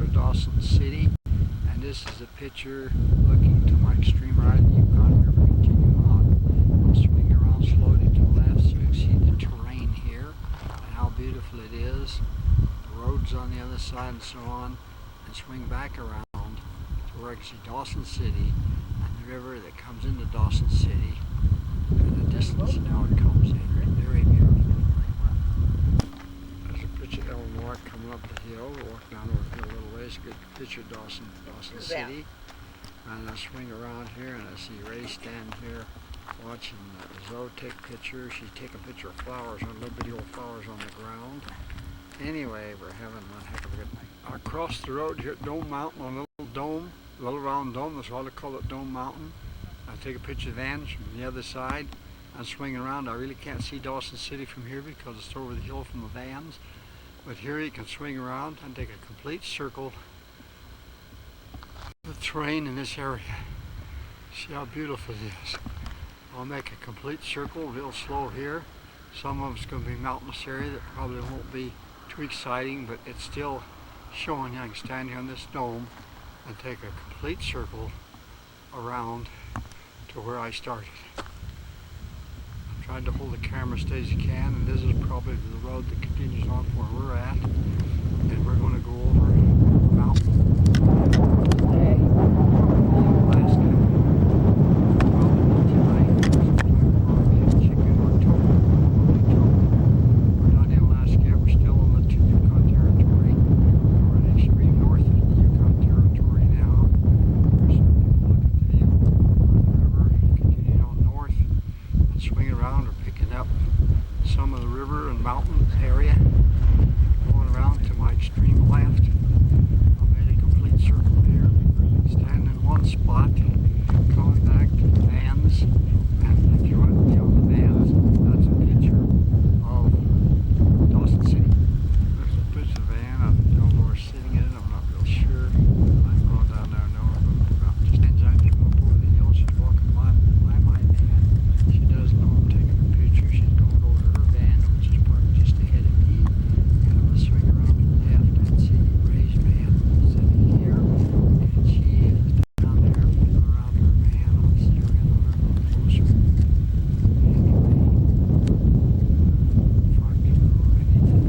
picture of Dawson City, and this is a picture looking to my extreme right of the Yukon River continuing on. I'm swinging around slowly to the left so you can see the terrain here and how beautiful it is, the roads on the other side and so on, and swing back around to where I can see Dawson City and the river that comes into Dawson City and the distance and how it comes in. Very beautiful. There's a picture of Illinois coming up the hill. We'll walk down over the hill a little ways. Good picture of Dawson City. And I swing around here and I see Ray stand here watching Zoe take pictures. She's taking a picture of flowers, on little bitty old flowers on the ground. Anyway, we're having one heck of a good night. Across the road here at Dome Mountain on a little dome, a little round dome, that's why they call it Dome Mountain. I take a picture of vans from the other side. I'm swinging around. I really can't see Dawson City from here because it's over the hill from the vans. But here you can swing around and take a complete circle of the terrain in this area. See how beautiful it is. I'll make a complete circle real slow here. Some of it's going to be mountainous area that probably won't be too exciting, but it's still showing you. I can stand here on this dome and take a complete circle around to where I started. I'm trying to hold the camera as steady as you can, and this is probably the road that continues on from where we're at, and we're going to go over the mountain. Some of the river and mountain area, going around to my extreme left. I made a complete circle here, standing in one spot, going back to the vans, and if you want to be on the vans, that's a picture of Dawson City. There's a picture of a van. I don't know where sitting in it, I'm not real sure. I'm going down there now, but just ends out, you go up over the hill, she's walking by my van. She doesn't know I'm taking a picture, she's going over her van, which is parked just ahead of me, and I'm going to swing around to the left and see Ray's van sitting here, and she is down there feeling around her van. I'll see her in on her a little closer.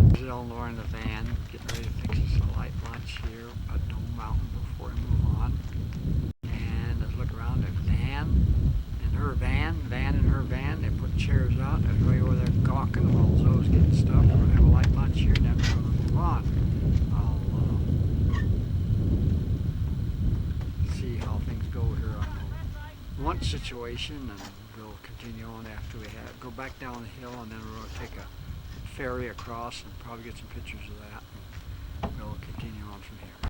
This is Eleanor in the van, getting ready to fix us a light lunch here at Dome Mountain before we move on. And let's look around, the van and her van and her van. They put chairs out. There's Ray over there gawking while Zoe's getting stuff. We're going to have a light lunch here and then we're going to move on. I'll see how things go here on the lunch situation, and we'll continue on after we go back down the hill, and then we're going to take a ferry across and probably get some pictures of that.